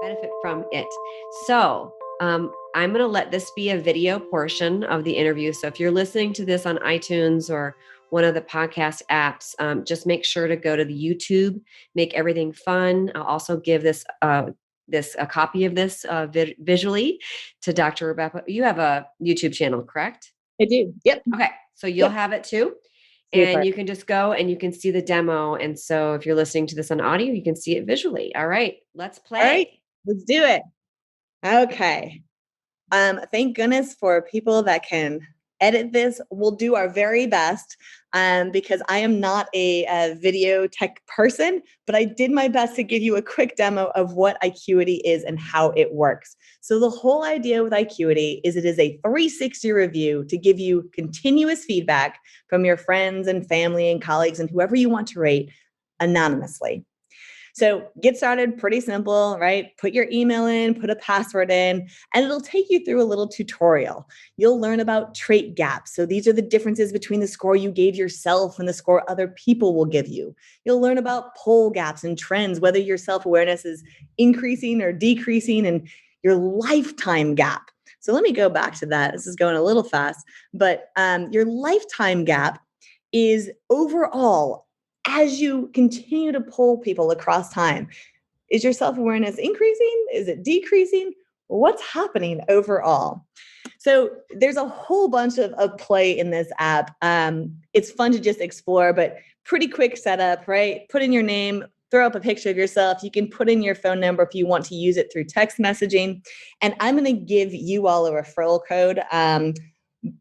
benefit from it. So I'm going to let this be a video portion of the interview. So if you're listening to this on iTunes or one of the podcast apps, just make sure to go to the YouTube, make everything fun. I'll also give this a copy of this visually to Dr. Rebecca. You have a YouTube channel, correct? I do. Yep. Okay. So you'll have it too. Super. And you can just go and you can see the demo. And so if you're listening to this on audio, you can see it visually. All right, let's play. All right, let's do it. Okay. Thank goodness for people that can edit this. We'll do our very best because I am not a video tech person, but I did my best to give you a quick demo of what iCuety is and how it works. So the whole idea with iCuety is it is a 360 review to give you continuous feedback from your friends and family and colleagues and whoever you want to rate anonymously. So get started, pretty simple, right? Put your email in, put a password in, and it'll take you through a little tutorial. You'll learn about trait gaps. So these are the differences between the score you gave yourself and the score other people will give you. You'll learn about poll gaps and trends, whether your self-awareness is increasing or decreasing, and your lifetime gap. So let me go back to that. This is going a little fast, but your lifetime gap is overall, as you continue to pull people across time, is your self-awareness increasing? Is it decreasing? What's happening overall? So there's a whole bunch of play in this app. It's fun to just explore, but pretty quick setup, right? Put in your name, throw up a picture of yourself. You can put in your phone number if you want to use it through text messaging. And I'm going to give you all a referral code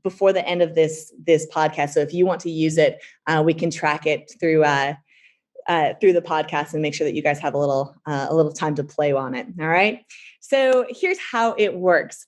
before the end of this podcast. So if you want to use it, we can track it through the podcast and make sure that you guys have a little time to play on it. All right. So here's how it works.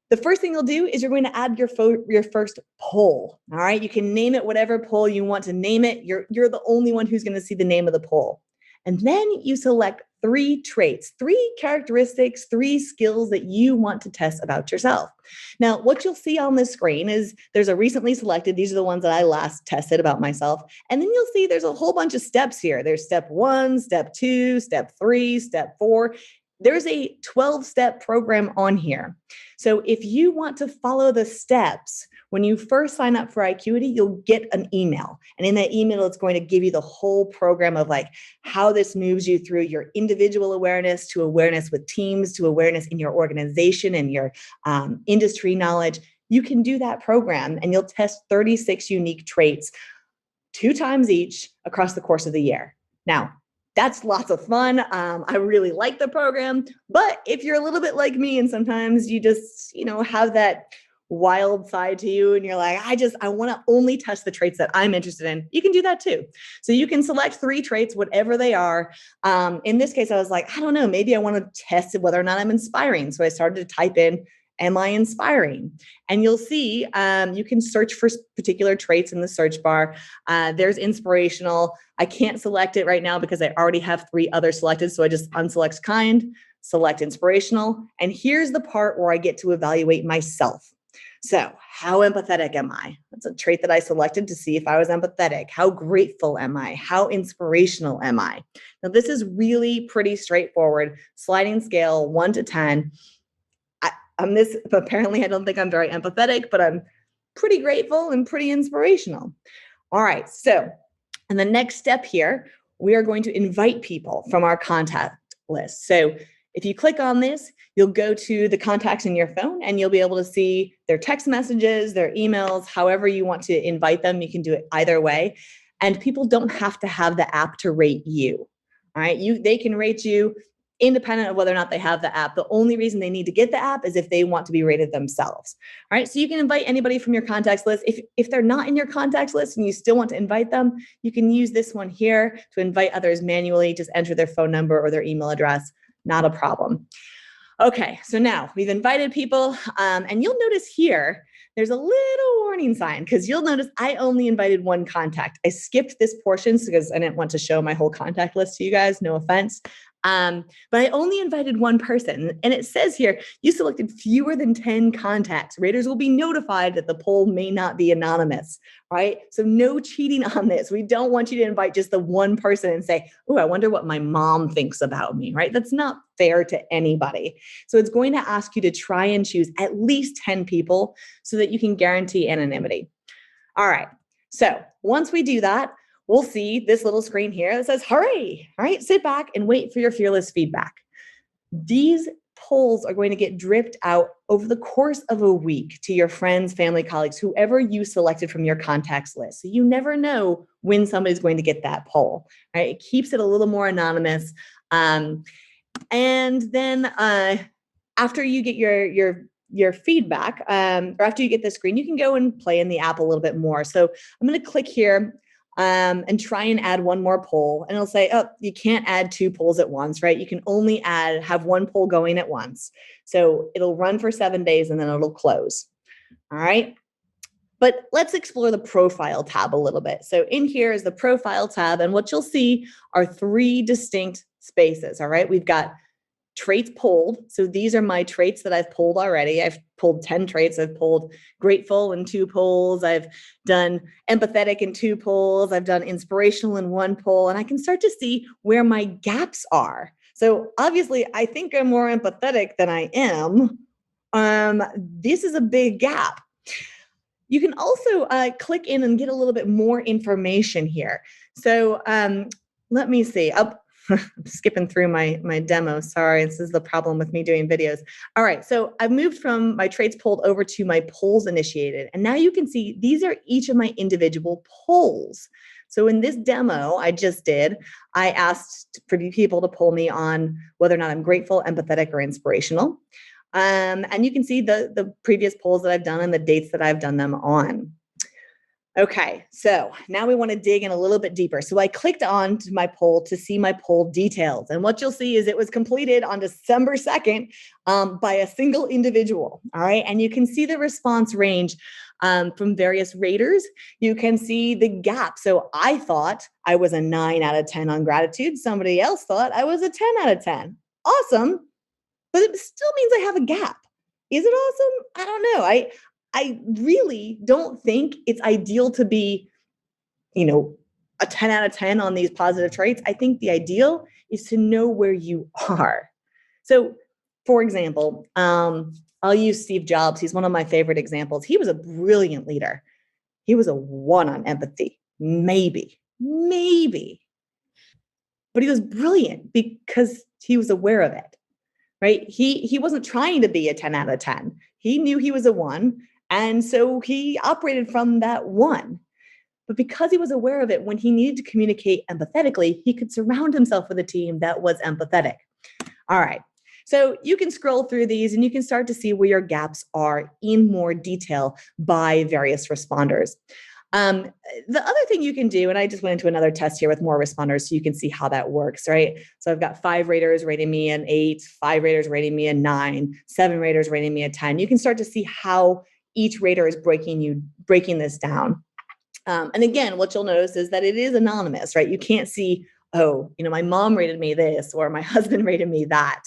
The first thing you'll do is you're going to add your first poll. All right. You can name it whatever poll you want to name it. You're the only one who's going to see the name of the poll. And then you select 3 traits, 3 characteristics, 3 skills that you want to test about yourself. Now, what you'll see on this screen is there's a recently selected. These are the ones that I last tested about myself. And then you'll see there's a whole bunch of steps here. There's step 1, step 2, step 3, step 4. There's a 12-step program on here. So if you want to follow the steps, when you first sign up for iCuety, you'll get an email. And in that email, it's going to give you the whole program of like how this moves you through your individual awareness to awareness with teams to awareness in your organization and your industry knowledge. You can do that program and you'll test 36 unique traits 2 times each across the course of the year. Now, that's lots of fun. I really like the program, but if you're a little bit like me and sometimes you just, have that wild side to you and you're like, I want to only test the traits that I'm interested in, you can do that too. So you can select 3 traits, whatever they are. In this case, I was like, I don't know, maybe I want to test whether or not I'm inspiring. So I started to type in, am I inspiring? And you'll see you can search for particular traits in the search bar. There's inspirational. I can't select it right now because I already have 3 others selected. So I just unselect kind, select inspirational. And here's the part where I get to evaluate myself. So how empathetic am I? That's a trait that I selected to see if I was empathetic. How grateful am I? How inspirational am I? Now, this is really pretty straightforward. Sliding scale 1 to 10. Apparently I don't think I'm very empathetic, but I'm pretty grateful and pretty inspirational. All right. So, and the next step here, we are going to invite people from our contact list. So if you click on this, you'll go to the contacts in your phone and you'll be able to see their text messages, their emails, however you want to invite them. You can do it either way. And people don't have to have the app to rate you. All right. They can rate you independent of whether or not they have the app. The only reason they need to get the app is if they want to be rated themselves. All right. So you can invite anybody from your contacts list. If they're not in your contacts list and you still want to invite them, you can use this one here to invite others manually. Just enter their phone number or their email address. Not a problem. Okay. So now we've invited people and you'll notice here, there's a little warning sign because you'll notice I only invited 1 contact. I skipped this portion because I didn't want to show my whole contact list to you guys. No offense. But I only invited one person. And it says here, you selected fewer than 10 contacts. Raters will be notified that the poll may not be anonymous, right? So no cheating on this. We don't want you to invite just the one person and say, oh, I wonder what my mom thinks about me, right? That's not fair to anybody. So it's going to ask you to try and choose at least 10 people so that you can guarantee anonymity. All right. So once we do that, we'll see this little screen here that says, hurry, all right, sit back and wait for your fearless feedback. These polls are going to get dripped out over the course of a week to your friends, family, colleagues, whoever you selected from your contacts list. So you never know when somebody's going to get that poll, right? It keeps it a little more anonymous. And then after you get your feedback, or after you get the screen, you can go and play in the app a little bit more. So I'm going to click here and try and add one more poll. And it'll say, oh, you can't add 2 polls at once, right? You can only have one poll going at once. So it'll run for 7 days and then it'll close. All right. But let's explore the profile tab a little bit. So in here is the profile tab. And what you'll see are 3 distinct spaces. All right. We've got traits polled. So these are my traits that I've polled already. I've pulled 10 traits. I've pulled grateful in 2 polls. I've done empathetic in 2 polls. I've done inspirational in 1 poll. And I can start to see where my gaps are. So obviously, I think I'm more empathetic than I am. This is a big gap. You can also click in and get a little bit more information here. So let me see. I'm skipping through my demo. Sorry, this is the problem with me doing videos. All right, so I've moved from my traits polled over to my polls initiated. And now you can see these are each of my individual polls. So in this demo I just did, I asked for people to poll me on whether or not I'm grateful, empathetic, or inspirational. And you can see the previous polls that I've done and the dates that I've done them on. Okay, so now we want to dig in a little bit deeper. So I clicked on to my poll to see my poll details. And what you'll see is it was completed on December 2nd by a single individual. All right, and you can see the response range from various raters. You can see the gap. So I thought I was a 9 out of 10 on gratitude. Somebody else thought I was a 10 out of 10. Awesome, but it still means I have a gap. Is it awesome? I don't know. I really don't think it's ideal to be, a 10 out of 10 on these positive traits. I think the ideal is to know where you are. So, for example, I'll use Steve Jobs. He's one of my favorite examples. He was a brilliant leader. He was a 1 on empathy, maybe, but he was brilliant because he was aware of it, right? He wasn't trying to be a 10 out of 10. He knew he was a 1. And so he operated from that 1. But because he was aware of it, when he needed to communicate empathetically, he could surround himself with a team that was empathetic. All right. So you can scroll through these and you can start to see where your gaps are in more detail by various responders. The other thing you can do, and I just went into another test here with more responders so you can see how that works, right? So I've got 5 raters rating me an 8, 5 raters rating me a 9, 7 raters rating me a 10. You can start to see how each rater is breaking this down. And again, what you'll notice is that it is anonymous, right? You can't see, oh, my mom rated me this or my husband rated me that.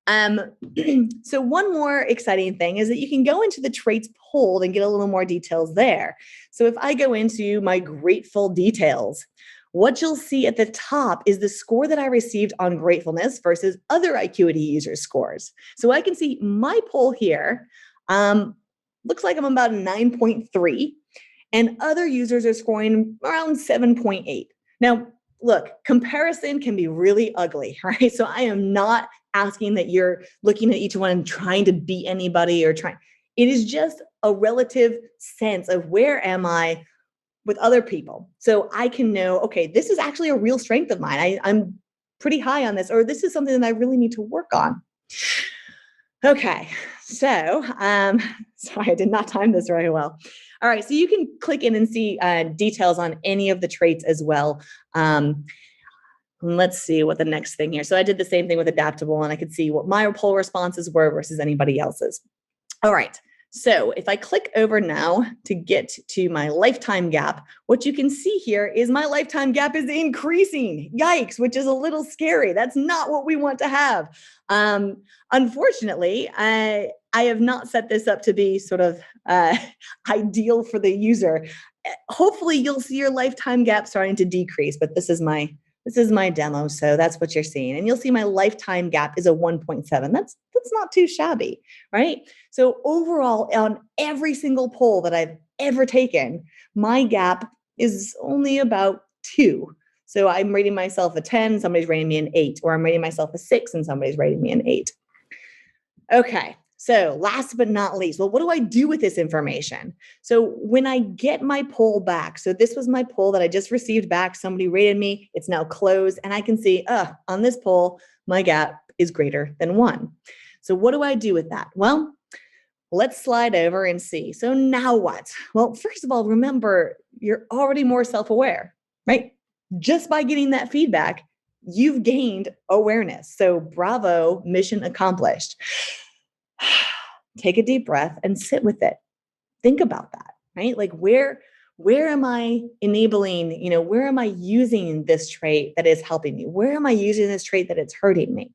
So one more exciting thing is that you can go into the traits polled and get a little more details there. So if I go into my grateful details, what you'll see at the top is the score that I received on gratefulness versus other iCuety users' scores. So I can see my poll here. Looks like I'm about 9.3, and other users are scoring around 7.8. Now, look, comparison can be really ugly, right? So I am not asking that you're looking at each one and trying to beat anybody or trying. It is just a relative sense of where am I with other people. So I can know, okay, this is actually a real strength of mine. I'm pretty high on this, or this is something that I really need to work on. Okay, so sorry, I did not time this very well. All right, so you can click in and see details on any of the traits as well. Let's see what the next thing here. So I did the same thing with adaptable, and I could see what my poll responses were versus anybody else's. All right, So if I click over now to get to my lifetime gap, what you can see here is my lifetime gap is increasing. Yikes, which is a little scary. That's not what we want to have. Unfortunately, I have not set this up to be sort of ideal for the user. Hopefully you'll see your lifetime gap starting to decrease, but this is my demo, so that's what you're seeing. And you'll see my lifetime gap is a 1.7. That's not too shabby, right? So overall, on every single poll that I've ever taken, my gap is only about 2. So I'm rating myself a 10, somebody's rating me an 8, or I'm rating myself a 6 and somebody's rating me an 8. Okay. So last but not least, well, what do I do with this information? So when I get my poll back, so this was my poll that I just received back, somebody rated me, it's now closed, and I can see, on this poll, my gap is greater than 1. So what do I do with that? Well, let's slide over and see. So now what? Well, first of all, remember, you're already more self-aware, right? Just by getting that feedback, you've gained awareness. So bravo, mission accomplished. Take a deep breath and sit with it. Think about that, right? Like where am I enabling, where am I using this trait that is helping me? Where am I using this trait that it's hurting me?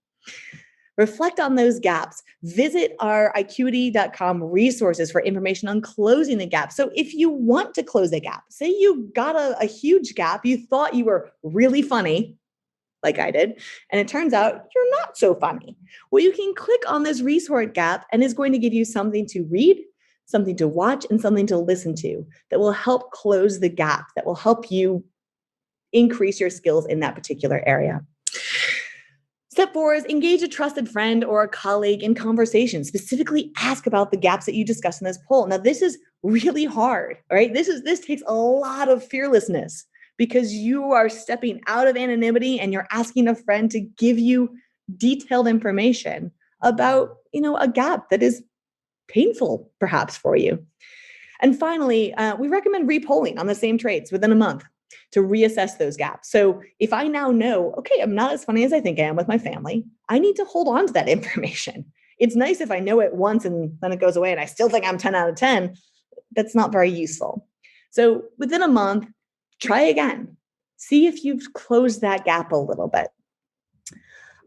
Reflect on those gaps. Visit our iCuety.com resources for information on closing the gap. So if you want to close a gap, say you got a huge gap, you thought you were really funny, like I did, and it turns out you're not so funny. Well, you can click on this resource gap and it's going to give you something to read, something to watch, and something to listen to that will help close the gap, that will help you increase your skills in that particular area. Step 4 is engage a trusted friend or a colleague in conversation. Specifically ask about the gaps that you discussed in this poll. Now, this is really hard, right? This takes a lot of fearlessness, because you are stepping out of anonymity and you're asking a friend to give you detailed information about, a gap that is painful perhaps for you. And finally, we recommend repolling on the same traits within a month to reassess those gaps. So if I now know, okay, I'm not as funny as I think I am with my family, I need to hold on to that information. It's nice if I know it once and then it goes away and I still think I'm 10 out of 10. That's not very useful. So within a month, try again. See if you've closed that gap a little bit.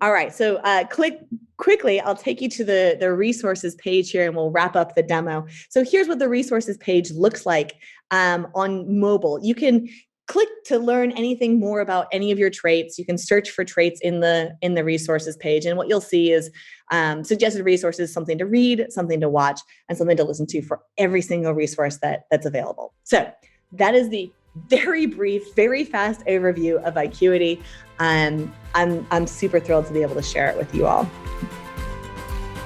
All right, so click quickly. I'll take you to the resources page here and we'll wrap up the demo. So here's what the resources page looks like on mobile. You can click to learn anything more about any of your traits. You can search for traits in the resources page. And what you'll see is suggested resources, something to read, something to watch, and something to listen to for every single resource that's available. So that is the very brief, very fast overview of iCuety. I'm super thrilled to be able to share it with you all.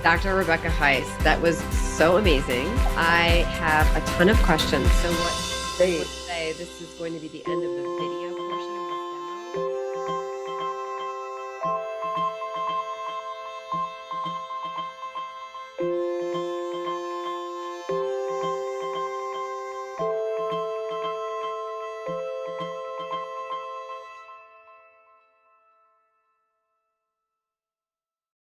Dr. Rebecca Heiss, that was so amazing. I have a ton of questions. So what I would say, this is going to be the end of the video.